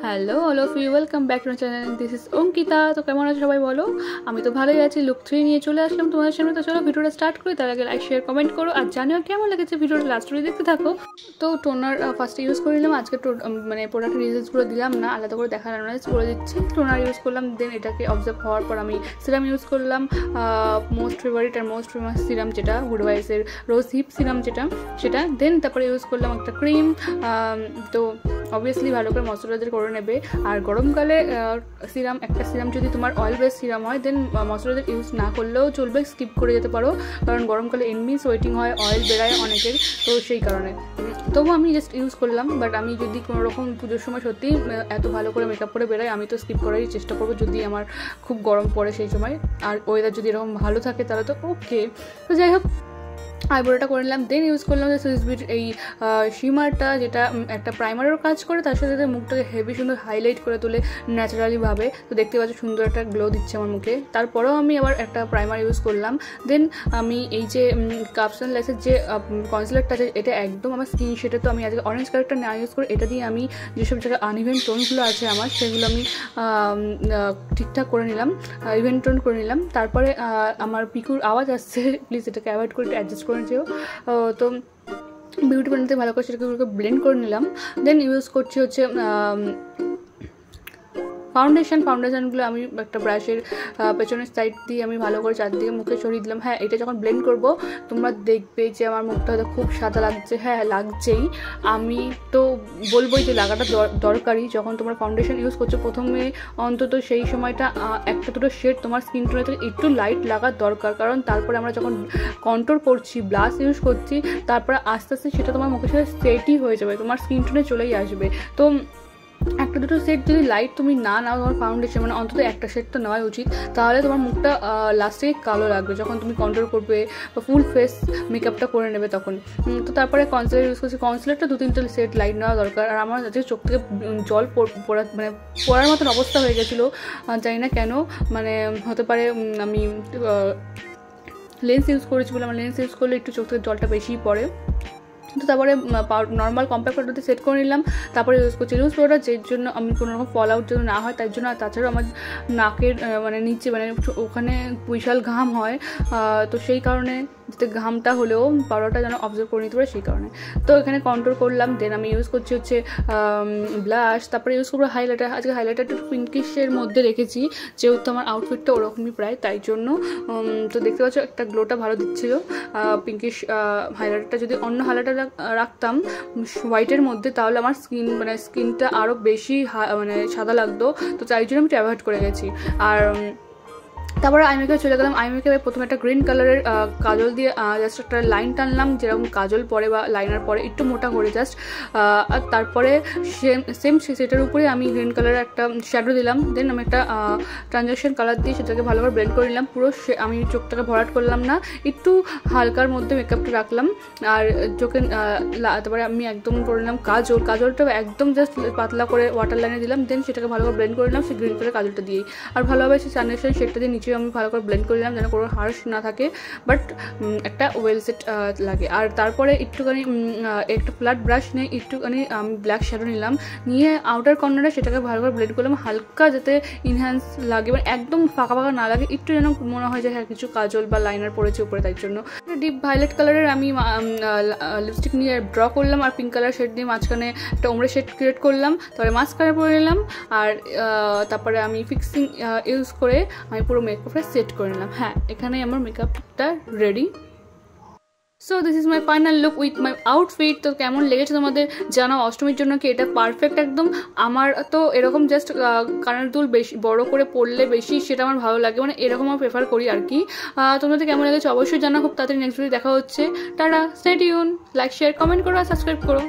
Hello all of you, welcome back to my channel. This is Ankita. তো কেমন আছো সবাই বলো? আমি তো ভালোই আছি। লুক 3 নিয়ে চলে আসলাম তোমাদের সামনে। তো চলো ভিডিওটা স্টার্ট করি। তার আগে লাইক শেয়ার কমেন্ট করো, আর জানিও কেমন লেগেছে ভিডিওটা, লাস্ট অবধি দেখতে থাকো। তো টোনার ফার্স্টে ইউজ করে নিলাম। আজকে মানে প্রোডাক্টের রিভিউসগুলো দিলাম না, আলাদা করে দেখার অ্যানালাইজ করে দিচ্ছি। টোনার ইউজ করলাম, দেন এটাকে অবজার্ভ হওয়ার পর আমি সিরাম ইউজ করলাম। মোস্ট ফেভারিট আর মোস্ট ফেমাস সিরাম যেটা গুডভাইসের রোজ হিপ সিরাম সেটা। দেন তারপরে ইউজ করলাম একটা ক্রিম। তো অবভিয়াসলি ভালো করে ময়শ্চারাইজার করে নেবে। আর গরমকালে একটা সিরাম যদি তোমার অয়েল বেস সিরাম হয়, দেন ময়শ্চারাইজার ইউজ না করলেও চলবে, স্কিপ করে যেতে পারো। কারণ গরমকালে এমনি সোয়েটিং হয়, অয়েল বেরায় অনেকের, তো সেই কারণে তবু আমি জাস্ট ইউজ করলাম। বাট আমি যদি কোনো রকম পুজোর সময় সত্যি এত ভালো করে মেকআপ করে বেরোই, আমি তো স্কিপ করারই চেষ্টা করবো যদি আমার খুব গরম পড়ে সেই সময়। আর ওয়েদার যদি এরকম ভালো থাকে তাহলে তো ওকে। তো যাই হোক, আইব্রোটা করে নিলাম। দেন ইউজ করলাম যে সুইস বিউটির এই শিমারটা, যেটা একটা প্রাইমারেরও কাজ করে, তার সাথে সাথে মুখটাকে হেভি সুন্দর হাইলাইট করে তোলে ন্যাচারালিভাবে। তো দেখতে পাচ্ছ সুন্দর একটা গ্লো দিচ্ছে আমার মুখে। তারপরেও আমি আবার একটা প্রাইমার ইউজ করলাম। দেন আমি এই যে কাপস অ্যান্ড লাইসের যে কনসিলারটা আছে, এটা একদম আমার স্কিন শেডে। তো আমি আজকে অরেঞ্জ কালারটা না ইউজ করে এটা দিয়ে আমি যেসব জায়গায় আনইভেন টোনগুলো আছে আমার, সেগুলো আমি ঠিকঠাক করে নিলাম, ইভেন টোন করে নিলাম। তারপরে আমার পিকুর আওয়াজ আসছে, প্লিজ এটাকে অ্যাভয়েড করে একটু অ্যাডজাস্ট করে নিও। তো বিউটি বানাতে ভালো করে সেটাকে ব্লেন্ড করে নিলাম। দেন ইউজ করছি হচ্ছে ফাউন্ডেশনগুলো আমি একটা ব্রাশের পেছনের সাইড দিয়ে আমি ভালো করে চারদিকে মুখে ছড়িয়ে দিলাম। হ্যাঁ, এটা যখন ব্লেন্ড করব তোমরা দেখবে যে আমার মুখটা হয়তো খুব সাদা লাগছে। হ্যাঁ, লাগছেই। আমি তো বলবোই যে লাগাটা দরকারি। যখন তোমরা ফাউন্ডেশন ইউজ করছো প্রথমে অন্তত সেই সময়টা একটা দুটো শেড তোমার স্কিন টোনের থেকে একটু লাইট লাগার দরকার। কারণ তারপরে আমরা যখন কন্ট্রোল করছি, ব্লাশ ইউজ করছি, তারপরে আস্তে আস্তে সেটা তোমার মুখের সাথে সেটই হয়ে যাবে, তোমার স্কিন টোনে চলেই আসবে। তো একটা দুটো সেট যদি লাইট তুমি না নাও, তোমার ফাউন্ডেশন মানে অন্তত একটা সেট তো নেওয়াই উচিত। তাহলে তোমার মুখটা লাস্টে কালো লাগবে যখন তুমি কন্ট্রোল করবে বা ফুল ফেস মেকআপটা করে নেবে তখন। তো তারপরে কনসিলার ইউজ করছি। কনসিলারটা 2-3টে সেট লাইট নেওয়া দরকার। আর আমার আজকে চোখ থেকে জল পড়ার মতন অবস্থা হয়ে গেছিলো, জানি না কেন। মানে হতে পারে আমি লেন্স ইউজ করেছি বলে, আমার লেন্স ইউজ করলে একটু চোখ থেকে জলটা বেশিই পড়ে। তো তারপরে নর্মাল কম্প্যাক্ট পাউডারতে সেট করে নিলাম। তারপরে ইউজ করছি লুজ পাউডার, যের জন্য আমি কোনো রকম ফল আউট যেন না হয় তার জন্য। আর তাছাড়াও আমার নাকের মানে নিচে মানে ওখানে বিশাল ঘাম হয়, তো সেই কারণে যাতে ঘামটা হলেও পাউডারটা যেন অবজার্ভ করে নিতে পারে সেই কারণে। তো এখানে কন্ট্রোল করলাম। দেন আমি ইউজ করছি হচ্ছে ব্লাশ। তারপরে ইউজ করবো হাইলাইটার। আজকে হাইলাইটারটা একটু পিঙ্কিশের মধ্যে রেখেছি, যেহেতু আমার আউটফিটটা ওরকমই প্রায়, তাই জন্য। তো দেখতে পাচ্ছ একটা গ্লোটা ভালো দিচ্ছিলো পিঙ্কিশ হাইলাইটারটা। যদি অন্য হাইলাইটার রাখতাম হোয়াইটের মধ্যে, তাহলে আমার স্কিনটা আরও বেশি মানে সাদা লাগতো। তো তাই জন্য আমি অ্যাভয়েড করে গেছি। আর তারপরে আই মেকআপে চলে গেলাম। আই মেকআপে প্রথমে একটা গ্রিন কালারের কাজল দিয়ে জাস্ট একটা লাইন টানলাম, যেরকম কাজল পরে বা লাইনার পরে একটু মোটা করে জাস্ট। আর তারপরে সেম সেটার উপরে আমি গ্রিন কালারের একটা শ্যাডো দিলাম। দেন আমি একটা ট্রানজ্যাকশন কালার দিয়ে সেটাকে ভালো করে ব্লেন্ড করে নিলাম। পুরো আমি চোখটাকে ভরাট করলাম না, একটু হালকার মধ্যে মেকআপটা রাখলাম। আর চোখে তারপরে আমি একদম করে নিলাম কাজলটা একদম জাস্ট পাতলা করে ওয়াটার লাইনে দিলাম। দেন সেটাকে ভালো করে ব্লেন্ড করে নিলাম সেই গ্রিন কালার কাজলটা দিয়েই। আর ভালোভাবে সেই ট্রানজ্যাকশন শেডটা দিয়ে নিচে আমি ভালো করে ব্লেন্ড করে দিলাম, যেন কোনো হার্শ না থাকে, বাট একটা ওয়েল সেট লাগে। আর তারপরে একটুখানি একটা ফ্ল্যাট ব্রাশ নিয়ে একটুখানি আমি ব্ল্যাক শ্যাডো নিলাম, নিয়ে আউটার কর্নারে সেটাকে ভালো করে ব্লেন্ড করলাম, হালকা যাতে ইনহ্যান্স লাগে, মানে একদম ফাঁকা না লাগে, একটু যেন মনে হয় যে হ্যাঁ কিছু কাজল বা লাইনার পড়েছে উপরে। তাই জন্য ডিপ ভায়োলেট কালারের আমি লিপস্টিক নিয়ে ড্র করলাম, আর পিঙ্ক কালার শেড দিয়ে মাঝখানে একটা ওমরে শেড ক্রিয়েট করলাম। তারপরে মাস্কারা পরে নিলাম। আর তারপরে আমি ফিক্সিং ইউজ করে আমি পুরো মেকআপটা সেট করে নিলাম। হ্যাঁ, এখানে আমার মেকআপটা ready. So this is my final look with my outfit. তো কেমন লেগেছে তোমাদের জানাও। অষ্টমীর জন্য কি এটা পারফেক্ট একদম? আমার তো এরকম জাস্ট কানের দুল বেশি বড় করে পরলে বেশি সেটা আমার ভালো লাগে, মানে এরকম আমি প্রেফার করি আর কি। তোমাদের কেমন লেগেছে অবশ্যই জানাও। খুব তাড়াতাড়ি নেক্সট ভিডিও দেখা হচ্ছে। Tata, stay tune, like share comment করো আর সাবস্ক্রাইব করো।